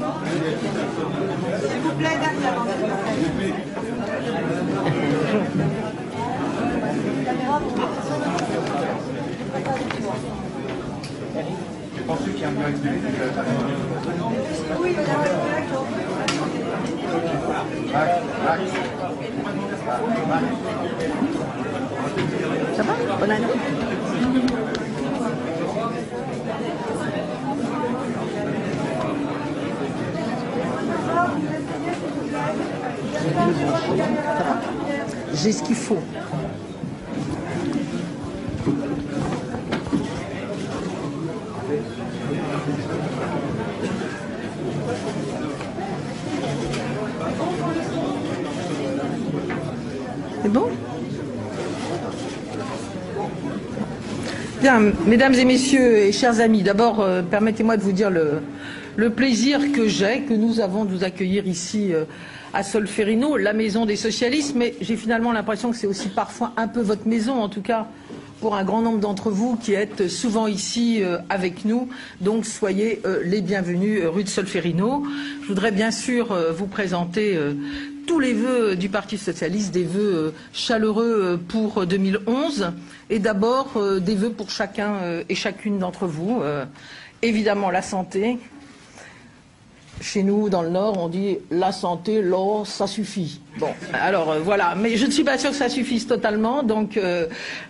S'il vous plaît, derrière. Je pense qu'il y a un mieux Oui, ça va? Bonne année. Ça va? J'ai ce qu'il faut. C'est bon? Bien, mesdames et messieurs et chers amis, d'abord, permettez-moi de vous dire le plaisir que j'ai, que nous avons de vous accueillir ici à Solferino, la maison des socialistes, mais j'ai finalement l'impression que c'est aussi parfois un peu votre maison, en tout cas pour un grand nombre d'entre vous qui êtes souvent ici avec nous. Donc soyez les bienvenus rue de Solferino. Je voudrais bien sûr vous présenter tous les vœux du Parti socialiste, des vœux chaleureux pour 2011 et d'abord des vœux pour chacun et chacune d'entre vous. Évidemment la santé. Chez nous, dans le Nord, on dit la santé, l'or, ça suffit. Bon, alors voilà, mais je ne suis pas sûre que ça suffise totalement. Donc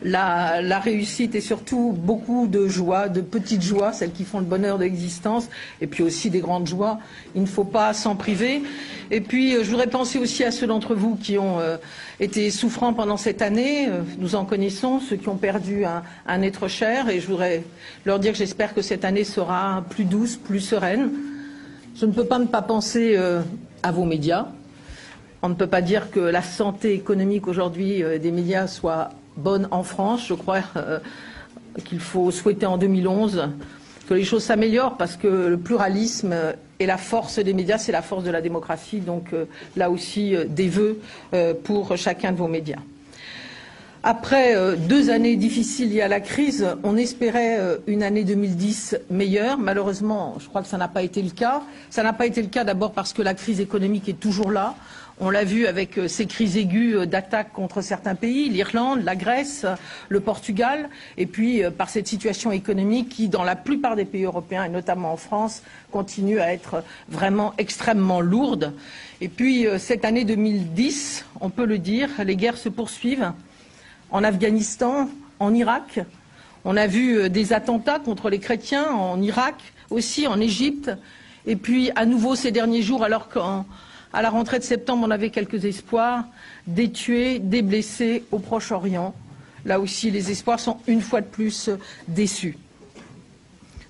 la réussite et surtout beaucoup de joie, de petites joies, celles qui font le bonheur de l'existence, et puis aussi des grandes joies. Il ne faut pas s'en priver. Et puis je voudrais penser aussi à ceux d'entre vous qui ont été souffrants pendant cette année. Nous en connaissons, ceux qui ont perdu un être cher. Et je voudrais leur dire que j'espère que cette année sera plus douce, plus sereine. Je ne peux pas ne pas penser à vos médias. On ne peut pas dire que la santé économique aujourd'hui des médias soit bonne en France. Je crois qu'il faut souhaiter en 2011 que les choses s'améliorent parce que le pluralisme et la force des médias, c'est la force de la démocratie. Donc là aussi, des vœux pour chacun de vos médias. Après 2 années difficiles liées à la crise, on espérait une année 2010 meilleure. Malheureusement, je crois que ça n'a pas été le cas. Ça n'a pas été le cas d'abord parce que la crise économique est toujours là. On l'a vu avec ces crises aiguës d'attaques contre certains pays, l'Irlande, la Grèce, le Portugal, et puis par cette situation économique qui, dans la plupart des pays européens, et notamment en France, continue à être vraiment extrêmement lourde. Et puis cette année 2010, on peut le dire, les guerres se poursuivent. En Afghanistan, en Irak, on a vu des attentats contre les chrétiens en Irak, aussi en Égypte, et puis à nouveau ces derniers jours, alors qu'à la rentrée de septembre on avait quelques espoirs, des tués, des blessés au Proche-Orient. Là aussi les espoirs sont une fois de plus déçus.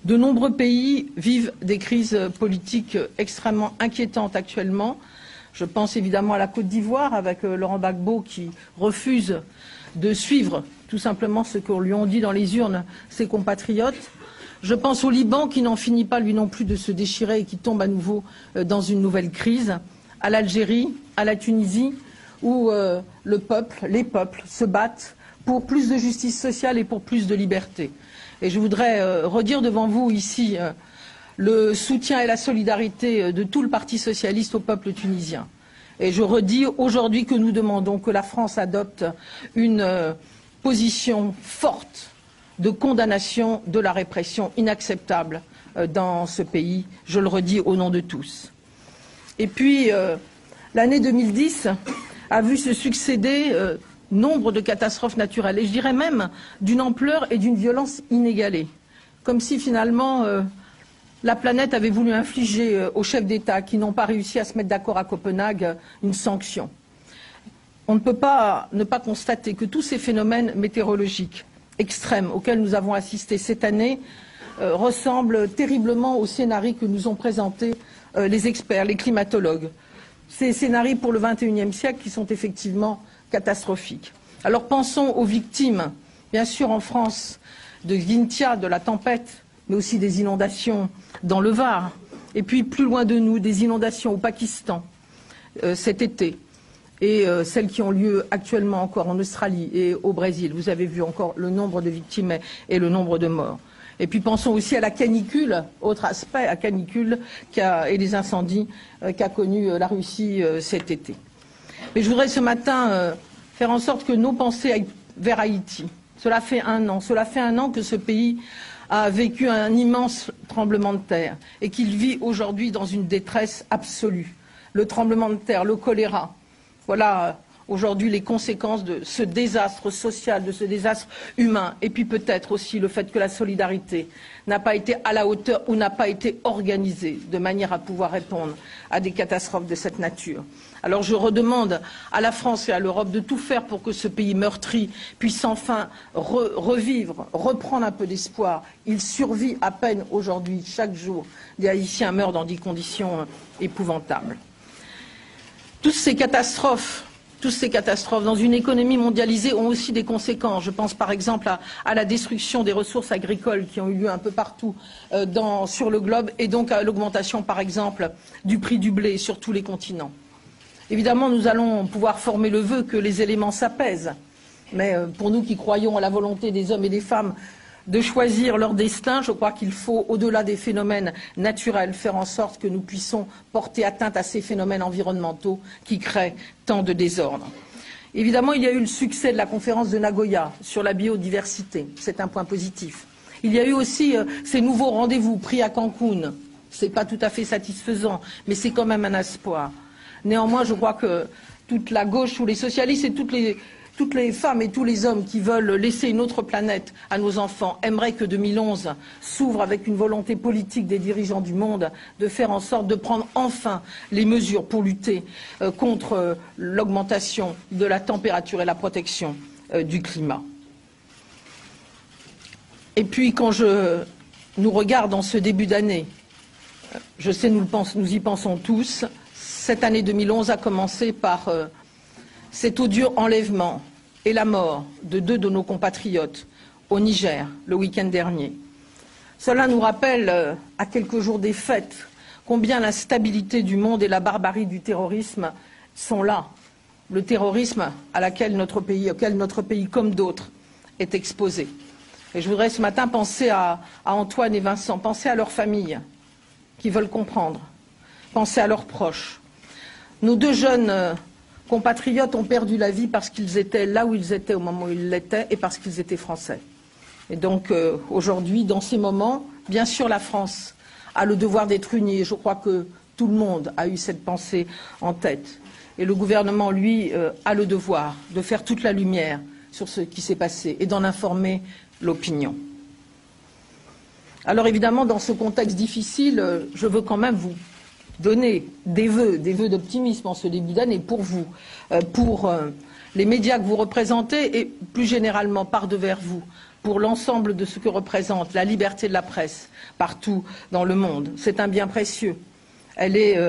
De nombreux pays vivent des crises politiques extrêmement inquiétantes actuellement. Je pense évidemment à la Côte d'Ivoire avec Laurent Gbagbo qui refuse de suivre tout simplement ce qu'on lui ont dit dans les urnes ses compatriotes. Je pense au Liban qui n'en finit pas lui non plus de se déchirer et qui tombe à nouveau dans une nouvelle crise, à l'Algérie, à la Tunisie, où le peuple, les peuples se battent pour plus de justice sociale et pour plus de liberté. Et je voudrais redire devant vous ici le soutien et la solidarité de tout le Parti socialiste au peuple tunisien. Et je redis aujourd'hui que nous demandons que la France adopte une position forte de condamnation de la répression inacceptable dans ce pays. Je le redis au nom de tous. Et puis, l'année 2010 a vu se succéder nombre de catastrophes naturelles, et je dirais même d'une ampleur et d'une violence inégalées. Comme si finalement la planète avait voulu infliger aux chefs d'État qui n'ont pas réussi à se mettre d'accord à Copenhague une sanction. On ne peut pas ne pas constater que tous ces phénomènes météorologiques extrêmes auxquels nous avons assisté cette année ressemblent terriblement aux scénarios que nous ont présentés les experts, les climatologues. Ces scénarios pour le XXIe siècle qui sont effectivement catastrophiques. Alors pensons aux victimes, bien sûr en France, de Xynthia, de la tempête, mais aussi des inondations dans le Var, et puis plus loin de nous, des inondations au Pakistan cet été, et celles qui ont lieu actuellement encore en Australie et au Brésil. Vous avez vu encore le nombre de victimes et le nombre de morts. Et puis pensons aussi à la canicule, autre aspect, à canicule et les incendies qu'a connu la Russie cet été. Mais je voudrais ce matin faire en sorte que nos pensées aillent vers Haïti. Cela fait un an que ce pays a vécu un immense tremblement de terre et qu'il vit aujourd'hui dans une détresse absolue. Le tremblement de terre, le choléra, voilà aujourd'hui les conséquences de ce désastre social, de ce désastre humain, et puis peut-être aussi le fait que la solidarité n'a pas été à la hauteur ou n'a pas été organisée de manière à pouvoir répondre à des catastrophes de cette nature. Alors je redemande à la France et à l'Europe de tout faire pour que ce pays meurtri puisse enfin revivre, reprendre un peu d'espoir. Il survit à peine aujourd'hui, chaque jour. Des Haïtiens meurent dans des conditions épouvantables. Toutes ces catastrophes dans une économie mondialisée ont aussi des conséquences. Je pense par exemple à la destruction des ressources agricoles qui ont eu lieu un peu partout sur le globe et donc à l'augmentation par exemple du prix du blé sur tous les continents. Évidemment, nous allons pouvoir former le vœu que les éléments s'apaisent. Mais pour nous qui croyons à la volonté des hommes et des femmes de choisir leur destin, je crois qu'il faut, au-delà des phénomènes naturels, faire en sorte que nous puissions porter atteinte à ces phénomènes environnementaux qui créent tant de désordre. Évidemment, il y a eu le succès de la conférence de Nagoya sur la biodiversité. C'est un point positif. Il y a eu aussi ces nouveaux rendez-vous pris à Cancun. Ce n'est pas tout à fait satisfaisant, mais c'est quand même un espoir. Néanmoins, je crois que toute la gauche ou les socialistes et toutes les femmes et tous les hommes qui veulent laisser une autre planète à nos enfants aimeraient que 2011 s'ouvre avec une volonté politique des dirigeants du monde de faire en sorte de prendre enfin les mesures pour lutter contre l'augmentation de la température et la protection du climat. Et puis quand nous regarde en ce début d'année, je sais nous y pensons tous, cette année 2011 a commencé par cet odieux enlèvement et la mort de 2 de nos compatriotes au Niger le week-end dernier. Cela nous rappelle, à quelques jours des fêtes, combien l'instabilité du monde et la barbarie du terrorisme sont là. Le terrorisme auquel notre pays, comme d'autres, est exposé. Et je voudrais ce matin penser à Antoine et Vincent, penser à leurs familles qui veulent comprendre, penser à leurs proches. Nos 2 jeunes compatriotes ont perdu la vie parce qu'ils étaient là où ils étaient au moment où ils l'étaient et parce qu'ils étaient français. Et donc aujourd'hui, dans ces moments, bien sûr la France a le devoir d'être unie et je crois que tout le monde a eu cette pensée en tête. Et le gouvernement, lui, a le devoir de faire toute la lumière sur ce qui s'est passé et d'en informer l'opinion. Alors évidemment, dans ce contexte difficile, je veux quand même vous donner des vœux d'optimisme en ce début d'année pour vous, pour les médias que vous représentez et plus généralement par-devers vous, pour l'ensemble de ce que représente la liberté de la presse partout dans le monde. C'est un bien précieux. Elle est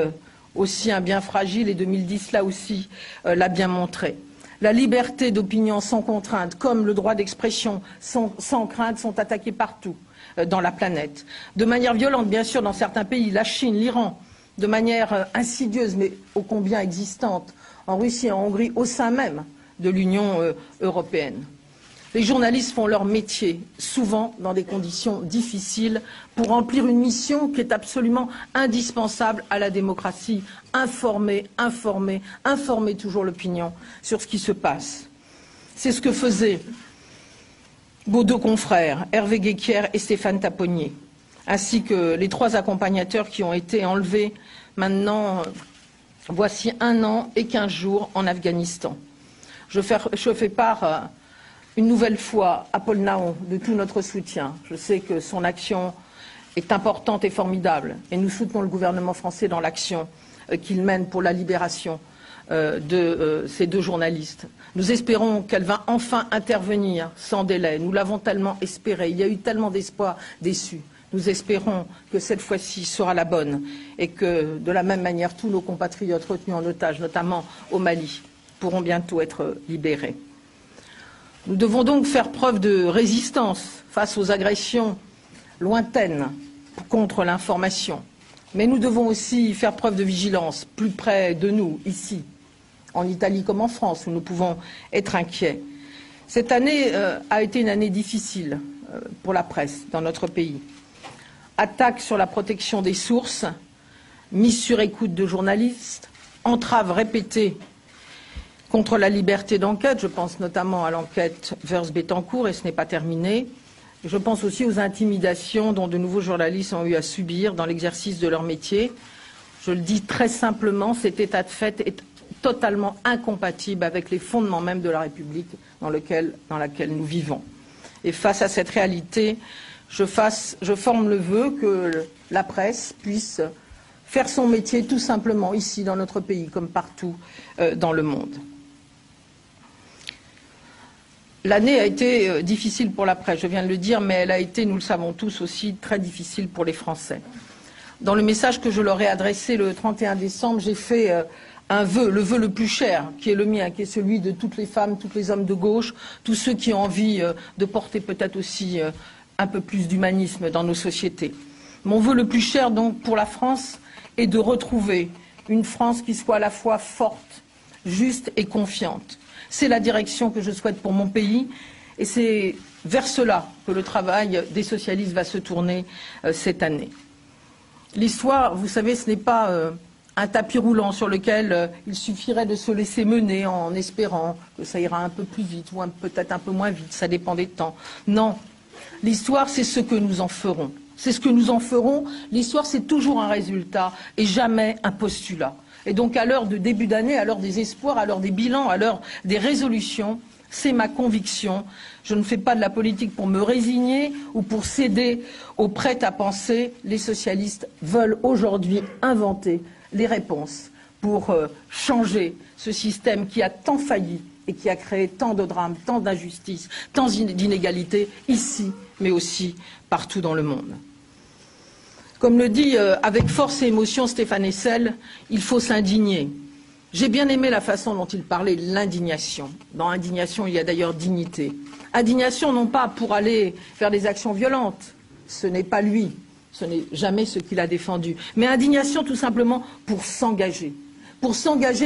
aussi un bien fragile et 2010 là aussi l'a bien montré. La liberté d'opinion sans contrainte, comme le droit d'expression sans crainte, sont attaqués partout dans la planète. De manière violente, bien sûr, dans certains pays, la Chine, l'Iran, de manière insidieuse mais ô combien existante, en Russie, en Hongrie, au sein même de l'Union européenne. Les journalistes font leur métier, souvent dans des conditions difficiles, pour remplir une mission qui est absolument indispensable à la démocratie, informer toujours l'opinion sur ce qui se passe. C'est ce que faisaient vos 2 confrères, Hervé Guéquière et Stéphane Taponnier, ainsi que les 3 accompagnateurs qui ont été enlevés maintenant, voici 1 an et 15 jours en Afghanistan. Je fais part une nouvelle fois à Paul Naon de tout notre soutien. Je sais que son action est importante et formidable et nous soutenons le gouvernement français dans l'action qu'il mène pour la libération de ces 2 journalistes. Nous espérons qu'elle va enfin intervenir sans délai. Nous l'avons tellement espéré. Il y a eu tellement d'espoirs déçus. Nous espérons que cette fois-ci sera la bonne et que, de la même manière, tous nos compatriotes retenus en otage, notamment au Mali, pourront bientôt être libérés. Nous devons donc faire preuve de résistance face aux agressions lointaines contre l'information. Mais nous devons aussi faire preuve de vigilance plus près de nous, ici, en Italie comme en France, où nous pouvons être inquiets. Cette année a été une année difficile pour la presse dans notre pays. Attaques sur la protection des sources, mise sur écoute de journalistes, entraves répétées contre la liberté d'enquête, je pense notamment à l'enquête Woerth-Bettencourt, et ce n'est pas terminé. Je pense aussi aux intimidations dont de nouveaux journalistes ont eu à subir dans l'exercice de leur métier. Je le dis très simplement, cet état de fait est totalement incompatible avec les fondements même de la République dans laquelle nous vivons. Et face à cette réalité, je forme le vœu que la presse puisse faire son métier tout simplement ici dans notre pays comme partout dans le monde. L'année a été difficile pour la presse, je viens de le dire, mais elle a été, nous le savons tous aussi, très difficile pour les Français. Dans le message que je leur ai adressé le 31 décembre, j'ai fait un vœu, le vœu le plus cher, qui est le mien, qui est celui de toutes les femmes, tous les hommes de gauche, tous ceux qui ont envie de porter peut-être aussi un peu plus d'humanisme dans nos sociétés. Mon vœu le plus cher, donc, pour la France, est de retrouver une France qui soit à la fois forte, juste et confiante. C'est la direction que je souhaite pour mon pays et c'est vers cela que le travail des socialistes va se tourner cette année. L'histoire, vous savez, ce n'est pas un tapis roulant sur lequel il suffirait de se laisser mener en espérant que ça ira un peu plus vite ou peut-être un peu moins vite, ça dépend des temps. Non, l'histoire, c'est ce que nous en ferons. C'est ce que nous en ferons. L'histoire, c'est toujours un résultat et jamais un postulat. Et donc, à l'heure de début d'année, à l'heure des espoirs, à l'heure des bilans, à l'heure des résolutions, c'est ma conviction. Je ne fais pas de la politique pour me résigner ou pour céder au prêt-à-penser. Les socialistes veulent aujourd'hui inventer les réponses pour changer ce système qui a tant failli et qui a créé tant de drames, tant d'injustices, tant d'inégalités, ici, mais aussi partout dans le monde. Comme le dit avec force et émotion Stéphane Hessel, il faut s'indigner. J'ai bien aimé la façon dont il parlait de l'indignation. Dans indignation, il y a d'ailleurs dignité. Indignation non pas pour aller faire des actions violentes, ce n'est pas lui, ce n'est jamais ce qu'il a défendu, mais indignation tout simplement pour s'engager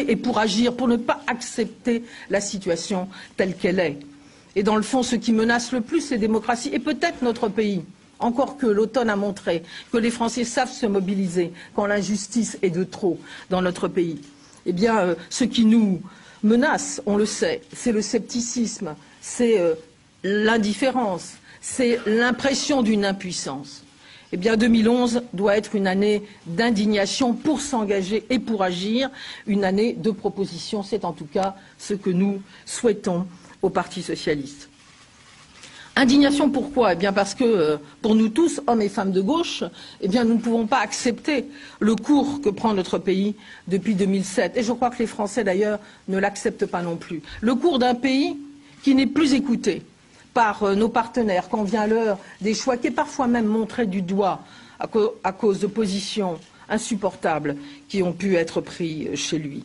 et pour agir, pour ne pas accepter la situation telle qu'elle est. Et dans le fond, ce qui menace le plus les démocraties, et peut-être notre pays, encore que l'automne a montré que les Français savent se mobiliser quand l'injustice est de trop dans notre pays. Eh bien, ce qui nous menace, on le sait, c'est le scepticisme, c'est l'indifférence, c'est l'impression d'une impuissance. Eh bien, 2011 doit être une année d'indignation pour s'engager et pour agir, une année de propositions. C'est en tout cas ce que nous souhaitons au Parti socialiste. Indignation pourquoi? Eh bien parce que pour nous tous, hommes et femmes de gauche, eh bien nous ne pouvons pas accepter le cours que prend notre pays depuis 2007. Et je crois que les Français d'ailleurs ne l'acceptent pas non plus. Le cours d'un pays qui n'est plus écouté par nos partenaires quand vient l'heure des choix, qui est parfois même montré du doigt à cause de positions insupportables qui ont pu être prises chez lui.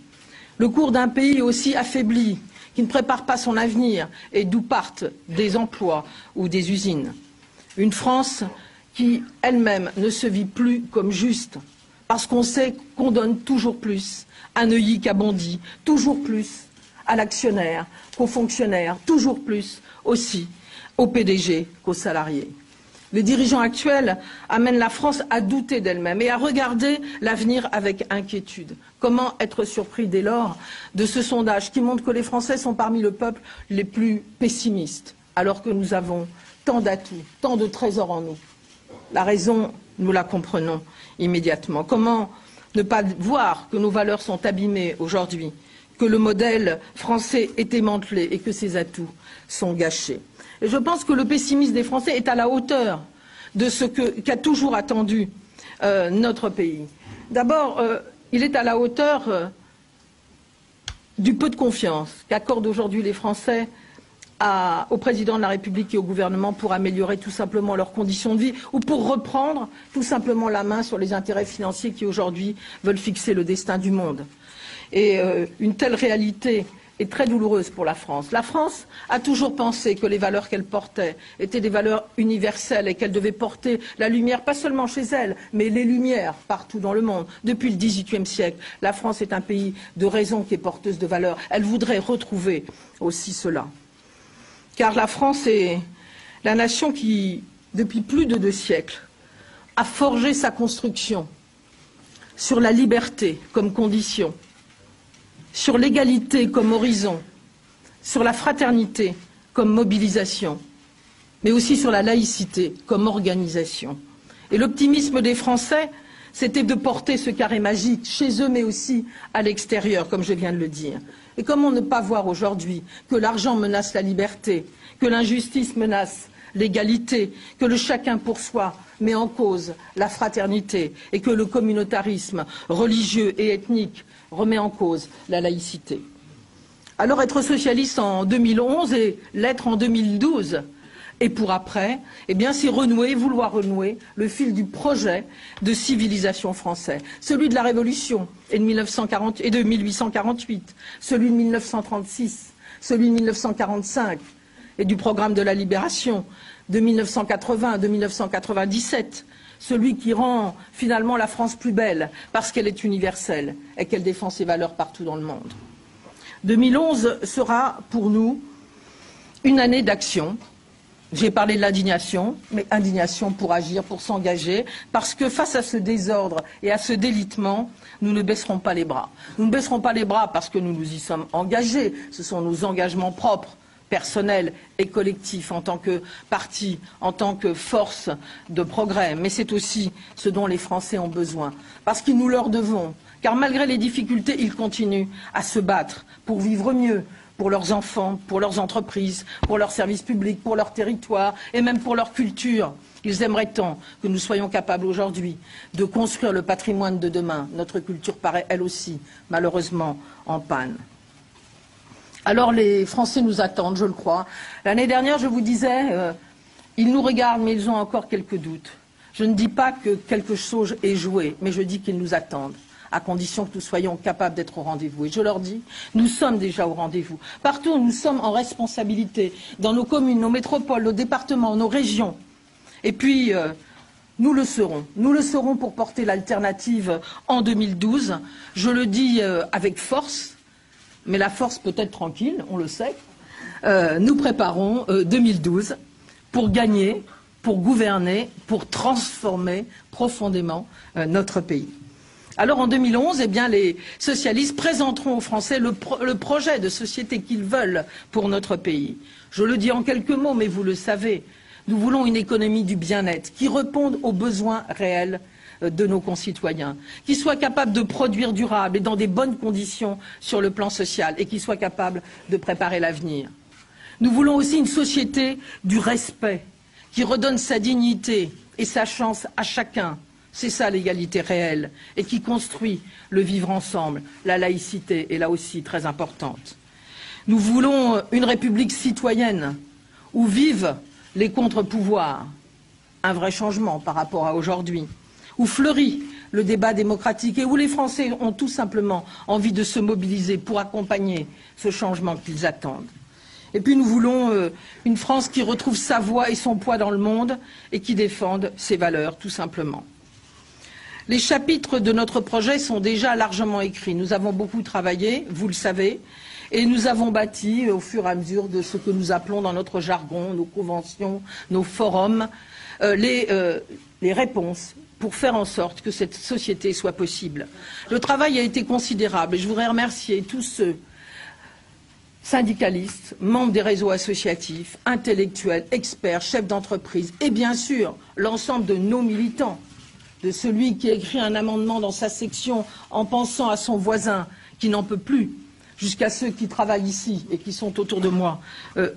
Le cours d'un pays aussi affaibli, qui ne prépare pas son avenir et d'où partent des emplois ou des usines. Une France qui, elle-même, ne se vit plus comme juste, parce qu'on sait qu'on donne toujours plus à Neuilly qu'à Bondy, toujours plus à l'actionnaire qu'aux fonctionnaires, toujours plus aussi au PDG qu'aux salariés. Les dirigeants actuels amènent la France à douter d'elle-même et à regarder l'avenir avec inquiétude. Comment être surpris dès lors de ce sondage qui montre que les Français sont parmi le peuple les plus pessimistes, alors que nous avons tant d'atouts, tant de trésors en nous? La raison, nous la comprenons immédiatement. Comment ne pas voir que nos valeurs sont abîmées aujourd'hui, que le modèle français est émantelé et que ses atouts sont gâchés? Et je pense que le pessimisme des Français est à la hauteur de ce qu'a toujours attendu notre pays. D'abord, il est à la hauteur du peu de confiance qu'accordent aujourd'hui les Français au président de la République et au gouvernement pour améliorer tout simplement leurs conditions de vie ou pour reprendre tout simplement la main sur les intérêts financiers qui aujourd'hui veulent fixer le destin du monde. Et une telle réalité est très douloureuse pour la France. La France a toujours pensé que les valeurs qu'elle portait étaient des valeurs universelles et qu'elle devait porter la lumière, pas seulement chez elle, mais les lumières partout dans le monde. Depuis le XVIIIe siècle, la France est un pays de raison qui est porteuse de valeurs. Elle voudrait retrouver aussi cela. Car la France est La nation qui, depuis plus de 2 siècles, a forgé sa construction sur la liberté comme condition, sur l'égalité comme horizon, sur la fraternité comme mobilisation, mais aussi sur la laïcité comme organisation. Et l'optimisme des Français, c'était de porter ce carré magique chez eux, mais aussi à l'extérieur, comme je viens de le dire. Et comment ne pas voir aujourd'hui que l'argent menace la liberté, que l'injustice menace l'égalité, que le chacun pour soi met en cause la fraternité et que le communautarisme religieux et ethnique remet en cause la laïcité. Alors être socialiste en 2011 et l'être en 2012 et pour après, eh bien c'est vouloir renouer le fil du projet de civilisation français, celui de la Révolution et de 1848, celui de 1936, celui de 1945 et du programme de la libération de 1980 à 1997, celui qui rend finalement la France plus belle parce qu'elle est universelle et qu'elle défend ses valeurs partout dans le monde. 2011 sera pour nous une année d'action. J'ai parlé de l'indignation, mais indignation pour agir, pour s'engager, parce que face à ce désordre et à ce délitement, nous ne baisserons pas les bras. Nous ne baisserons pas les bras parce que nous nous y sommes engagés. Ce sont nos engagements propres, personnels et collectifs en tant que parti, en tant que force de progrès. Mais c'est aussi ce dont les Français ont besoin, parce que nous leur devons. Car malgré les difficultés, ils continuent à se battre pour vivre mieux, pour leurs enfants, pour leurs entreprises, pour leurs services publics, pour leur territoire et même pour leur culture. Ils aimeraient tant que nous soyons capables aujourd'hui de construire le patrimoine de demain. Notre culture paraît, elle aussi, malheureusement, en panne. Alors les Français nous attendent, je le crois. L'année dernière, je vous disais, ils nous regardent, mais ils ont encore quelques doutes. Je ne dis pas que quelque chose est joué, mais je dis qu'ils nous attendent, à condition que nous soyons capables d'être au rendez-vous. Et je leur dis, nous sommes déjà au rendez-vous. Partout où nous sommes en responsabilité, dans nos communes, nos métropoles, nos départements, nos régions. Et puis, nous le serons. Nous le serons pour porter l'alternative en 2012. Je le dis avec force, mais la force peut être tranquille, on le sait. Nous préparons 2012 pour gagner, pour gouverner, pour transformer profondément notre pays. Alors en 2011, eh bien, les socialistes présenteront aux Français le projet de société qu'ils veulent pour notre pays. Je le dis en quelques mots, mais vous le savez, nous voulons une économie du bien-être qui réponde aux besoins réels de nos concitoyens, qui soit capable de produire durable et dans des bonnes conditions sur le plan social et qui soit capable de préparer l'avenir. Nous voulons aussi une société du respect qui redonne sa dignité et sa chance à chacun. C'est ça l'égalité réelle et qui construit le vivre ensemble. La laïcité est là aussi très importante. Nous voulons une République citoyenne où vivent les contre-pouvoirs, un vrai changement par rapport à aujourd'hui, où fleurit le débat démocratique et où les Français ont tout simplement envie de se mobiliser pour accompagner ce changement qu'ils attendent. Et puis nous voulons une France qui retrouve sa voix et son poids dans le monde et qui défende ses valeurs, tout simplement. Les chapitres de notre projet sont déjà largement écrits. Nous avons beaucoup travaillé, vous le savez, et nous avons bâti au fur et à mesure de ce que nous appelons dans notre jargon, nos conventions, nos forums, les réponses pour faire en sorte que cette société soit possible. Le travail a été considérable et je voudrais remercier tous ceux, syndicalistes, membres des réseaux associatifs, intellectuels, experts, chefs d'entreprise et bien sûr l'ensemble de nos militants, de celui qui a écrit un amendement dans sa section en pensant à son voisin qui n'en peut plus, jusqu'à ceux qui travaillent ici et qui sont autour de moi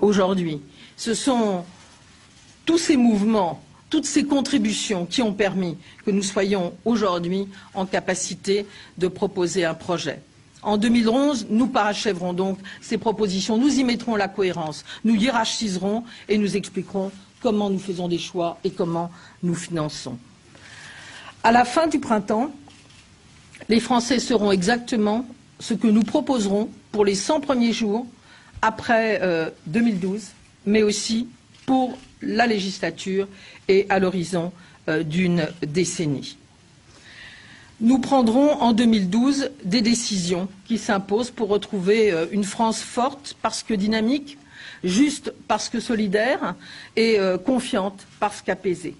aujourd'hui. Ce sont tous ces mouvements, toutes ces contributions qui ont permis que nous soyons aujourd'hui en capacité de proposer un projet. En 2011, nous parachèverons donc ces propositions, nous y mettrons la cohérence, nous hiérarchiserons et nous expliquerons comment nous faisons des choix et comment nous finançons. À la fin du printemps, les Français sauront exactement ce que nous proposerons pour les 100 premiers jours après 2012, mais aussi pour la législature et à l'horizon d'une décennie. Nous prendrons en 2012 des décisions qui s'imposent pour retrouver une France forte parce que dynamique, juste parce que solidaire et confiante parce qu'apaisée.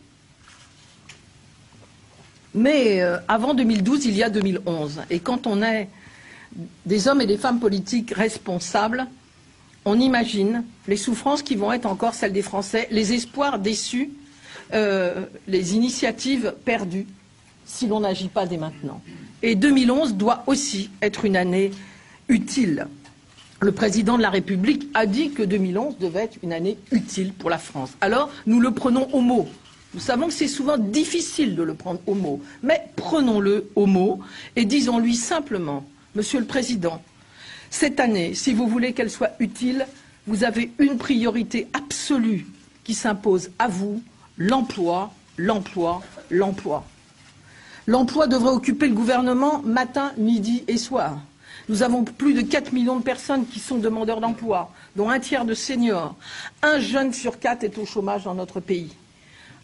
Mais avant 2012, il y a 2011. Et quand on est des hommes et des femmes politiques responsables, on imagine les souffrances qui vont être encore celles des Français, les espoirs déçus, les initiatives perdues, si l'on n'agit pas dès maintenant. Et 2011 doit aussi être une année utile. Le président de la République a dit que 2011 devait être une année utile pour la France. Alors, nous le prenons au mot. Nous savons que c'est souvent difficile de le prendre au mot, mais prenons-le au mot et disons-lui simplement, Monsieur le Président, cette année, si vous voulez qu'elle soit utile, vous avez une priorité absolue qui s'impose à vous, l'emploi, l'emploi, l'emploi. L'emploi devrait occuper le gouvernement matin, midi et soir. Nous avons plus de 4 millions de personnes qui sont demandeurs d'emploi, dont un tiers de seniors. Un jeune sur 4 est au chômage dans notre pays.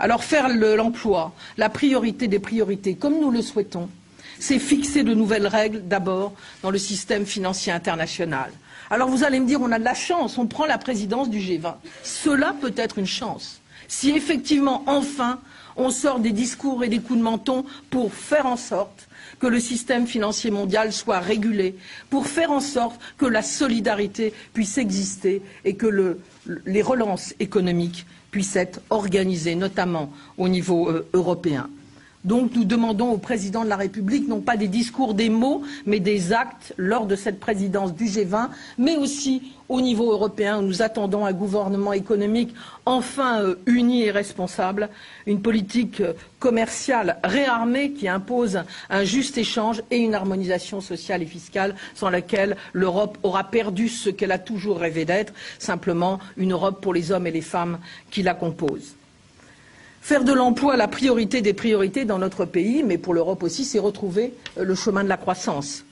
Alors faire l'emploi, la priorité des priorités, comme nous le souhaitons, c'est fixer de nouvelles règles d'abord dans le système financier international. Alors vous allez me dire, on a de la chance, on prend la présidence du G20. Cela peut être une chance. Si effectivement, enfin, on sort des discours et des coups de menton pour faire en sorte que le système financier mondial soit régulé, pour faire en sorte que la solidarité puisse exister et que les relances économiques puissent être organisées, notamment au niveau européen. Donc nous demandons au président de la République non pas des discours, des mots, mais des actes lors de cette présidence du G20, mais aussi au niveau européen où nous attendons un gouvernement économique enfin uni et responsable, une politique commerciale réarmée qui impose un juste échange et une harmonisation sociale et fiscale sans laquelle l'Europe aura perdu ce qu'elle a toujours rêvé d'être, simplement une Europe pour les hommes et les femmes qui la composent. Faire de l'emploi la priorité des priorités dans notre pays, mais pour l'Europe aussi, c'est retrouver le chemin de la croissance.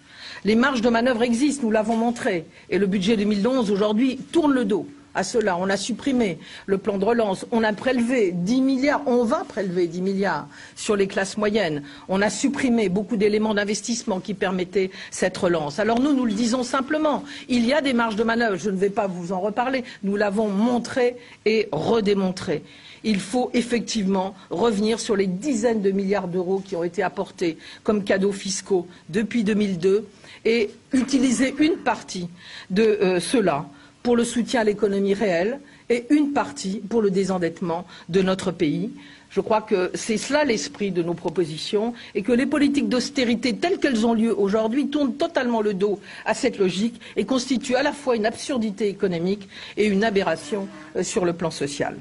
Les marges de manœuvre existent, nous l'avons montré, et le budget 2011 aujourd'hui tourne le dos à cela. On a supprimé le plan de relance, on a prélevé 10 milliards, on va prélever 10 milliards sur les classes moyennes. On a supprimé beaucoup d'éléments d'investissement qui permettaient cette relance. Alors nous le disons simplement, il y a des marges de manœuvre, je ne vais pas vous en reparler, nous l'avons montré et redémontré. Il faut effectivement revenir sur les dizaines de milliards d'euros qui ont été apportés comme cadeaux fiscaux depuis 2002 et utiliser une partie de cela pour le soutien à l'économie réelle et une partie pour le désendettement de notre pays. Je crois que c'est cela l'esprit de nos propositions et que les politiques d'austérité telles qu'elles ont lieu aujourd'hui tournent totalement le dos à cette logique et constituent à la fois une absurdité économique et une aberration sur le plan social.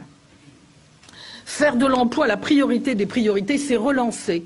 Faire de l'emploi la priorité des priorités, c'est relancer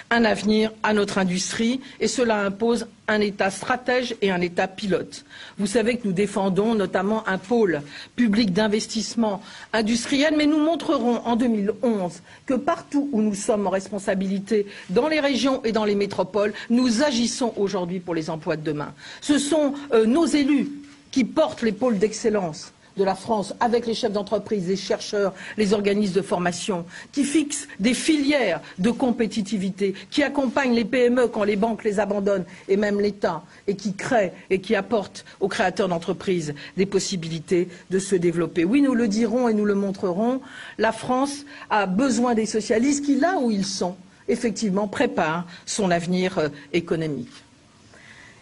un avenir à notre industrie et cela impose un État stratège et un État pilote. Vous savez que nous défendons notamment un pôle public d'investissement industriel, mais nous montrerons en 2011 que partout où nous sommes en responsabilité, dans les régions et dans les métropoles, nous agissons aujourd'hui pour les emplois de demain. Ce sont nos élus qui portent les pôles d'excellence de la France, avec les chefs d'entreprise, les chercheurs, les organismes de formation, qui fixent des filières de compétitivité, qui accompagnent les PME quand les banques les abandonnent, et même l'État, et qui créent et qui apportent aux créateurs d'entreprises des possibilités de se développer. Oui, nous le dirons et nous le montrerons, la France a besoin des socialistes qui, là où ils sont, effectivement, préparent son avenir économique.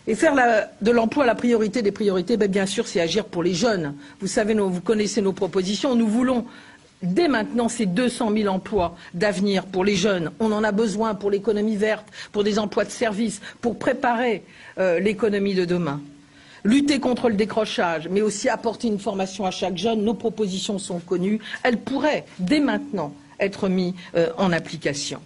Et faire de l'emploi la priorité des priorités, bien sûr, c'est agir pour les jeunes. Vous savez, vous connaissez nos propositions. Nous voulons dès maintenant ces 200 000 emplois d'avenir pour les jeunes. On en a besoin pour l'économie verte, pour des emplois de service, pour préparer l'économie de demain. Lutter contre le décrochage, mais aussi apporter une formation à chaque jeune. Nos propositions sont connues. Elles pourraient, dès maintenant, être mises en application.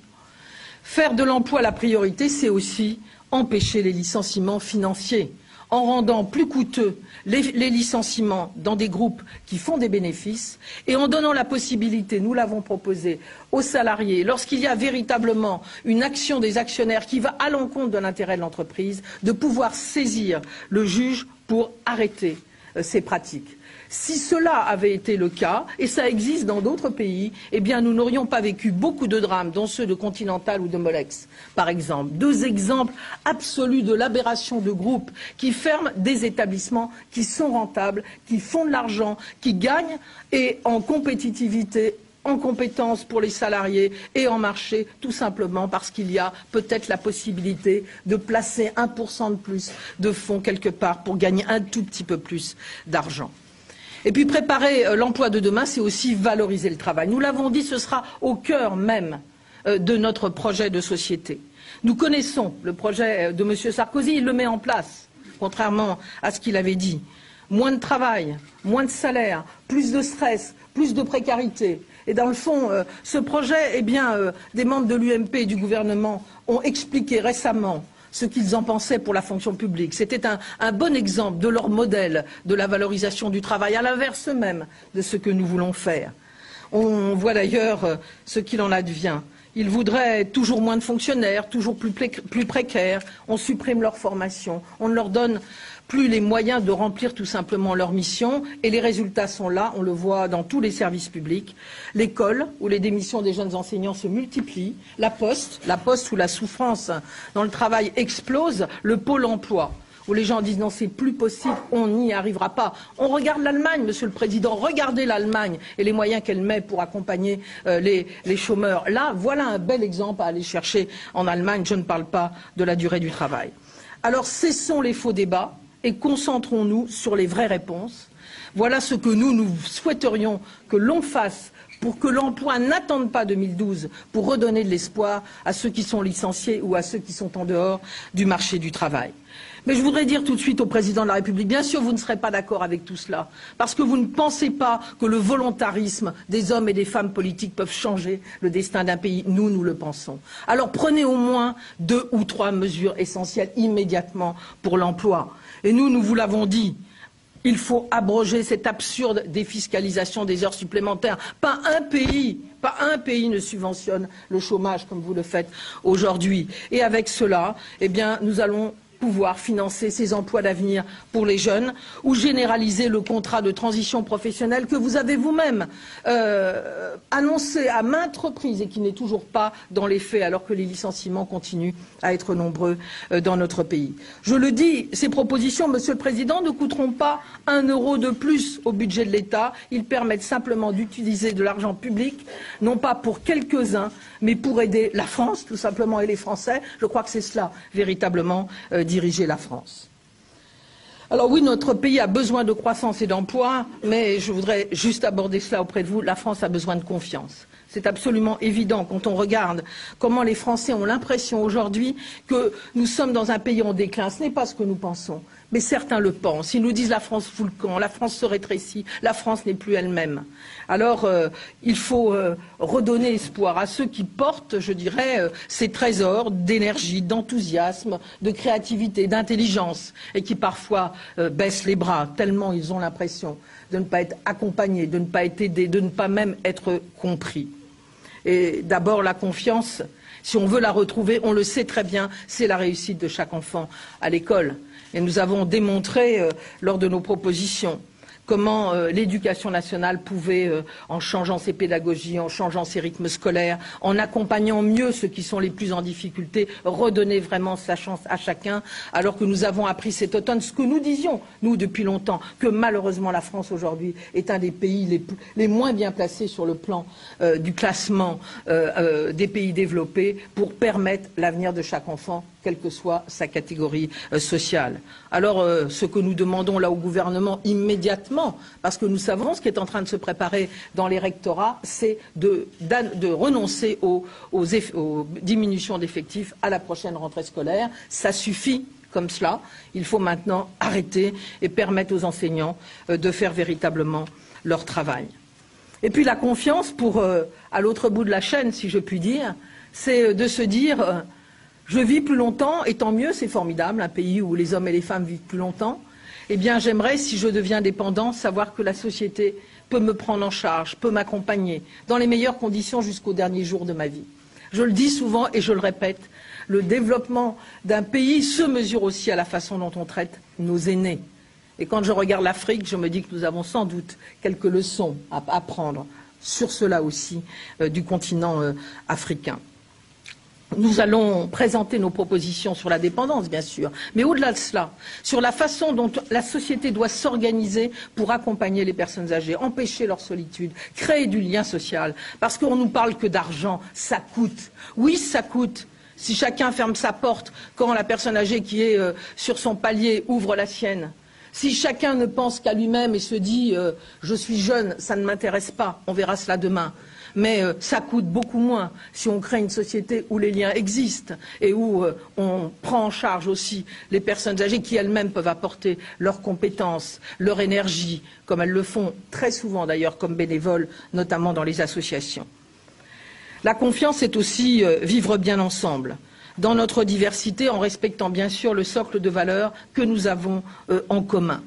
Faire de l'emploi la priorité, c'est aussi empêcher les licenciements financiers en rendant plus coûteux les licenciements dans des groupes qui font des bénéfices et en donnant la possibilité, nous l'avons proposé, aux salariés, lorsqu'il y a véritablement une action des actionnaires qui va à l'encontre de l'intérêt de l'entreprise, de pouvoir saisir le juge pour arrêter ces pratiques. Si cela avait été le cas, et ça existe dans d'autres pays, eh bien nous n'aurions pas vécu beaucoup de drames, dont ceux de Continental ou de Molex, par exemple. Deux exemples absolus de l'aberration de groupes qui ferment des établissements qui sont rentables, qui font de l'argent, qui gagnent, et en compétitivité, en compétences pour les salariés et en marché, tout simplement parce qu'il y a peut-être la possibilité de placer 1% de plus de fonds quelque part pour gagner un tout petit peu plus d'argent. Et puis préparer l'emploi de demain, c'est aussi valoriser le travail. Nous l'avons dit, ce sera au cœur même de notre projet de société. Nous connaissons le projet de M. Sarkozy, il le met en place, contrairement à ce qu'il avait dit. Moins de travail, moins de salaire, plus de stress, plus de précarité. Et dans le fond, ce projet, eh bien, des membres de l'UMP et du gouvernement ont expliqué récemment ce qu'ils en pensaient pour la fonction publique. C'était un bon exemple de leur modèle de la valorisation du travail, à l'inverse même de ce que nous voulons faire. On voit d'ailleurs ce qu'il en advient. Ils voudraient toujours moins de fonctionnaires, toujours plus précaires. On supprime leur formation, on ne leur donne plus les moyens de remplir tout simplement leur mission. Et les résultats sont là, on le voit dans tous les services publics. L'école, où les démissions des jeunes enseignants se multiplient. La poste où la souffrance dans le travail explose. Le pôle emploi, où les gens disent non, c'est plus possible, on n'y arrivera pas. On regarde l'Allemagne, Monsieur le Président, regardez l'Allemagne et les moyens qu'elle met pour accompagner les chômeurs. Là, voilà un bel exemple à aller chercher en Allemagne, je ne parle pas de la durée du travail. Alors cessons les faux débats et concentrons-nous sur les vraies réponses. Voilà ce que nous souhaiterions que l'on fasse pour que l'emploi n'attende pas 2012 pour redonner de l'espoir à ceux qui sont licenciés ou à ceux qui sont en dehors du marché du travail. Mais je voudrais dire tout de suite au Président de la République, bien sûr vous ne serez pas d'accord avec tout cela, parce que vous ne pensez pas que le volontarisme des hommes et des femmes politiques peuvent changer le destin d'un pays. Nous, nous le pensons. Alors prenez au moins 2 ou 3 mesures essentielles immédiatement pour l'emploi. Et nous vous l'avons dit, il faut abroger cette absurde défiscalisation des heures supplémentaires. Pas un pays ne subventionne le chômage comme vous le faites aujourd'hui. Et avec cela, eh bien, nous allons pouvoir financer ces emplois d'avenir pour les jeunes ou généraliser le contrat de transition professionnelle que vous avez vous-même annoncé à maintes reprises et qui n'est toujours pas dans les faits alors que les licenciements continuent à être nombreux dans notre pays. Je le dis, ces propositions, Monsieur le Président, ne coûteront pas 1 euro de plus au budget de l'État. Ils permettent simplement d'utiliser de l'argent public, non pas pour quelques-uns, mais pour aider la France, tout simplement, et les Français. Je crois que c'est cela, véritablement, diriger la France. Alors oui, notre pays a besoin de croissance et d'emploi, mais je voudrais juste aborder cela auprès de vous. La France a besoin de confiance. C'est absolument évident quand on regarde comment les Français ont l'impression aujourd'hui que nous sommes dans un pays en déclin. Ce n'est pas ce que nous pensons, mais certains le pensent. Ils nous disent la France fout le camp, la France se rétrécit, la France n'est plus elle-même. Alors il faut redonner espoir à ceux qui portent, je dirais, ces trésors d'énergie, d'enthousiasme, de créativité, d'intelligence et qui parfois baissent les bras tellement ils ont l'impression de ne pas être accompagnés, de ne pas être aidés, de ne pas même être compris. Et d'abord, la confiance, si on veut la retrouver, on le sait très bien, c'est la réussite de chaque enfant à l'école. Et nous avons démontré, lors de nos propositions, comment l'éducation nationale pouvait, en changeant ses pédagogies, en changeant ses rythmes scolaires, en accompagnant mieux ceux qui sont les plus en difficulté, redonner vraiment sa chance à chacun, alors que nous avons appris cet automne ce que nous disions, nous, depuis longtemps, que malheureusement la France aujourd'hui est un des pays les moins bien placés sur le plan du classement des pays développés pour permettre l'avenir de chaque enfant, quelle que soit sa catégorie sociale. Alors, ce que nous demandons là au gouvernement immédiatement, parce que nous savons ce qui est en train de se préparer dans les rectorats, c'est de renoncer aux diminutions d'effectifs à la prochaine rentrée scolaire. Ça suffit comme cela. Il faut maintenant arrêter et permettre aux enseignants de faire véritablement leur travail. Et puis la confiance, à l'autre bout de la chaîne, si je puis dire, c'est de se dire je vis plus longtemps, et tant mieux, c'est formidable, un pays où les hommes et les femmes vivent plus longtemps. Eh bien, j'aimerais, si je deviens dépendant, savoir que la société peut me prendre en charge, peut m'accompagner, dans les meilleures conditions jusqu'au dernier jour de ma vie. Je le dis souvent et je le répète, le développement d'un pays se mesure aussi à la façon dont on traite nos aînés. Et quand je regarde l'Afrique, je me dis que nous avons sans doute quelques leçons à apprendre sur cela aussi du continent africain. Nous allons présenter nos propositions sur la dépendance, bien sûr, mais au-delà de cela, sur la façon dont la société doit s'organiser pour accompagner les personnes âgées, empêcher leur solitude, créer du lien social. Parce qu'on ne nous parle que d'argent, ça coûte. Oui, ça coûte. Si chacun ferme sa porte quand la personne âgée qui est sur son palier ouvre la sienne, si chacun ne pense qu'à lui-même et se dit je suis jeune, ça ne m'intéresse pas, on verra cela demain. Mais ça coûte beaucoup moins si on crée une société où les liens existent et où on prend en charge aussi les personnes âgées qui elles-mêmes peuvent apporter leurs compétences, leur énergie, comme elles le font très souvent d'ailleurs comme bénévoles, notamment dans les associations. La confiance, c'est aussi vivre bien ensemble, dans notre diversité, en respectant bien sûr le socle de valeurs que nous avons en commun.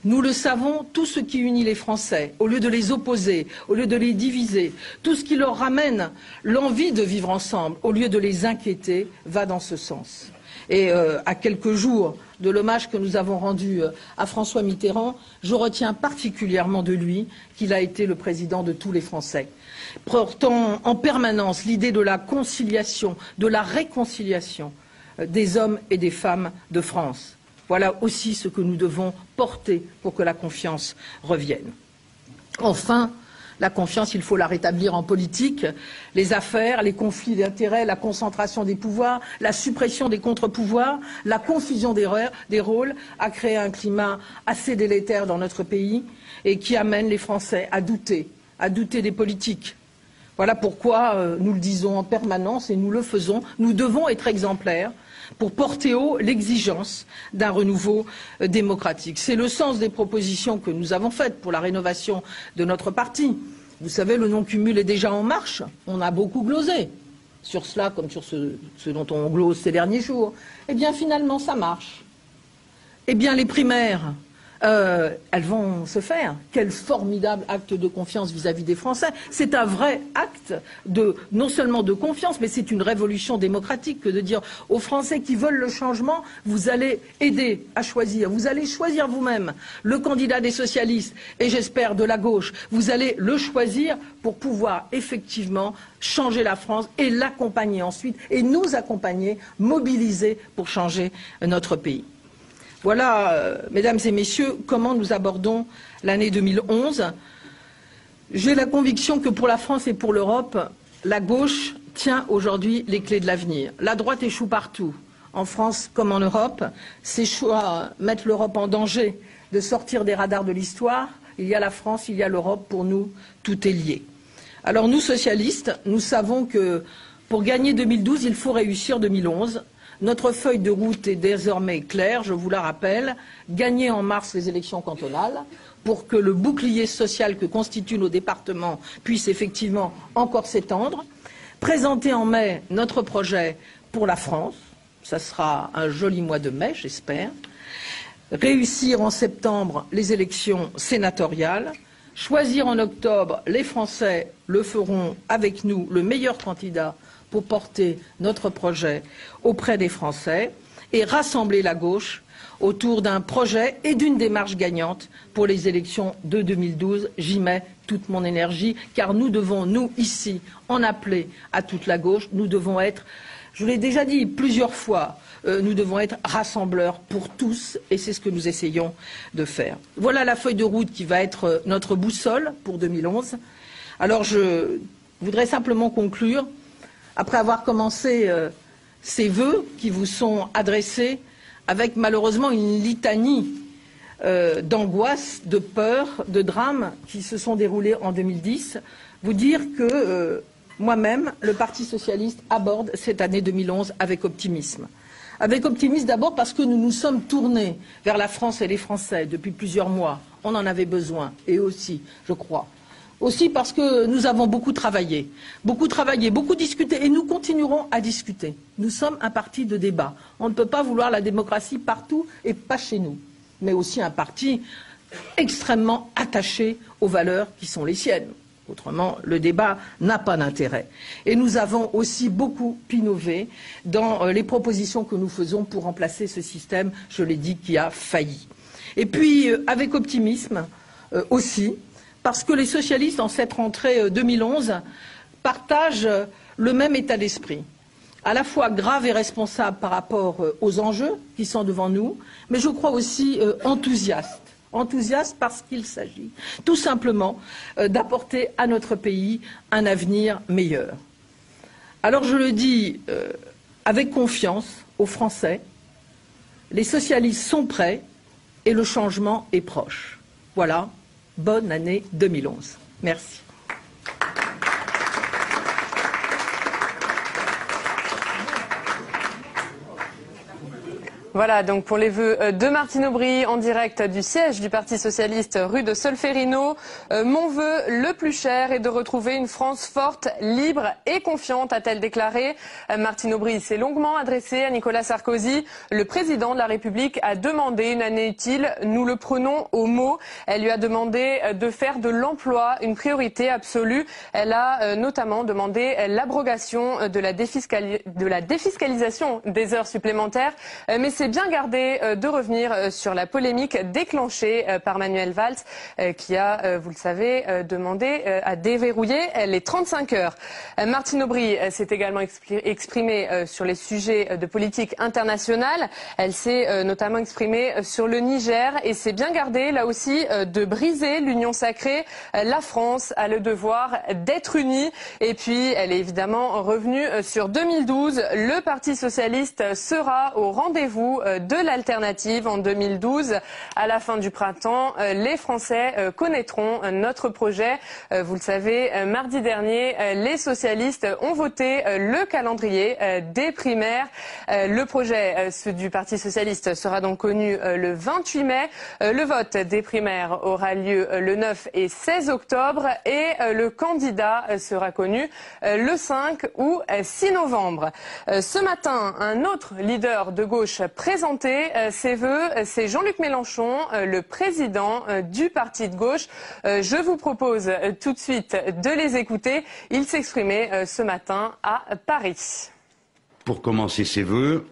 Nous le savons, tout ce qui unit les Français, au lieu de les opposer, au lieu de les diviser, tout ce qui leur ramène l'envie de vivre ensemble, au lieu de les inquiéter, va dans ce sens. Et à quelques jours de l'hommage que nous avons rendu à François Mitterrand, je retiens particulièrement de lui qu'il a été le président de tous les Français, portant en permanence l'idée de la conciliation, de la réconciliation des hommes et des femmes de France. Voilà aussi ce que nous devons porter pour que la confiance revienne. Enfin, la confiance, il faut la rétablir en politique. Les affaires, les conflits d'intérêts, la concentration des pouvoirs, la suppression des contre-pouvoirs, la confusion des rôles a créé un climat assez délétère dans notre pays et qui amène les Français à douter des politiques. Voilà pourquoi nous le disons en permanence et nous le faisons. Nous devons être exemplaires pour porter haut l'exigence d'un renouveau démocratique. C'est le sens des propositions que nous avons faites pour la rénovation de notre parti. Vous savez, le non-cumul est déjà en marche. On a beaucoup glosé sur cela, comme sur ce dont on glose ces derniers jours. Eh bien, finalement, ça marche. Eh bien, les primaires, elles vont se faire. Quel formidable acte de confiance vis-à-vis des Français. C'est un vrai acte non seulement de confiance, mais c'est une révolution démocratique que de dire aux Français qui veulent le changement, vous allez aider à choisir. Vous allez choisir vous-même le candidat des socialistes et j'espère de la gauche. Vous allez le choisir pour pouvoir effectivement changer la France et l'accompagner ensuite et nous accompagner, mobiliser pour changer notre pays. Voilà, mesdames et messieurs, comment nous abordons l'année 2011. J'ai la conviction que pour la France et pour l'Europe, la gauche tient aujourd'hui les clés de l'avenir. La droite échoue partout, en France comme en Europe. Ses choix mettent l'Europe en danger de sortir des radars de l'histoire. Il y a la France, il y a l'Europe, pour nous, tout est lié. Alors nous, socialistes, nous savons que pour gagner 2012, il faut réussir 2011. Notre feuille de route est désormais claire, je vous la rappelle, gagner en mars les élections cantonales pour que le bouclier social que constituent nos départements puisse effectivement encore s'étendre, présenter en mai notre projet pour la France, ça sera un joli mois de mai, j'espère, réussir en septembre les élections sénatoriales, choisir en octobre, les Français le feront avec nous, le meilleur candidat pour porter notre projet auprès des Français et rassembler la gauche autour d'un projet et d'une démarche gagnante pour les élections de 2012. J'y mets toute mon énergie, car nous devons, nous, ici, en appeler à toute la gauche. Nous devons être, je l'ai déjà dit plusieurs fois, nous devons être rassembleurs pour tous, et c'est ce que nous essayons de faire. Voilà la feuille de route qui va être notre boussole pour 2011. Alors je voudrais simplement conclure, après avoir commencé ces vœux qui vous sont adressés avec malheureusement une litanie d'angoisse, de peur, de drames qui se sont déroulés en 2010, vous dire que moi-même, le Parti socialiste aborde cette année 2011 avec optimisme. Avec optimisme d'abord parce que nous nous sommes tournés vers la France et les Français depuis plusieurs mois. On en avait besoin, et aussi, je crois. Aussi parce que nous avons beaucoup travaillé, beaucoup discuté, et nous continuerons à discuter. Nous sommes un parti de débat. On ne peut pas vouloir la démocratie partout et pas chez nous, mais aussi un parti extrêmement attaché aux valeurs qui sont les siennes. Autrement, le débat n'a pas d'intérêt. Et nous avons aussi beaucoup innové dans les propositions que nous faisons pour remplacer ce système, je l'ai dit, qui a failli. Et puis, avec optimisme aussi, parce que les socialistes, en cette rentrée 2011, partagent le même état d'esprit, à la fois grave et responsable par rapport aux enjeux qui sont devant nous, mais je crois aussi enthousiaste. Enthousiaste parce qu'il s'agit tout simplement d'apporter à notre pays un avenir meilleur. Alors je le dis avec confiance aux Français, les socialistes sont prêts et le changement est proche. Voilà, bonne année 2011. Merci. Voilà, donc pour les vœux de Martine Aubry en direct du siège du Parti Socialiste rue de Solferino. Mon vœu le plus cher est de retrouver une France forte, libre et confiante, a-t-elle déclaré. Martine Aubry s'est longuement adressée à Nicolas Sarkozy. Le président de la République a demandé une année utile. Nous le prenons au mot. Elle lui a demandé de faire de l'emploi une priorité absolue. Elle a notamment demandé l'abrogation de la défiscalisation des heures supplémentaires. Mais c'est bien gardé de revenir sur la polémique déclenchée par Manuel Valls qui a, vous le savez, demandé à déverrouiller les 35 heures. Martine Aubry s'est également exprimée sur les sujets de politique internationale. Elle s'est notamment exprimée sur le Niger et s'est bien gardée là aussi de briser l'union sacrée. La France a le devoir d'être unie. Et puis elle est évidemment revenue sur 2012. Le Parti socialiste sera au rendez-vous de l'alternative en 2012. À la fin du printemps, les Français connaîtront notre projet. Vous le savez, mardi dernier, les socialistes ont voté le calendrier des primaires. Le projet du Parti socialiste sera donc connu le 28 mai. Le vote des primaires aura lieu le 9 et 16 octobre et le candidat sera connu le 5 ou 6 novembre. Ce matin, un autre leader de gauche présenté ses vœux, c'est Jean-Luc Mélenchon, le président du parti de gauche. Je vous propose tout de suite de les écouter. Il s'exprimait ce matin à Paris. Pour commencer ses vœux,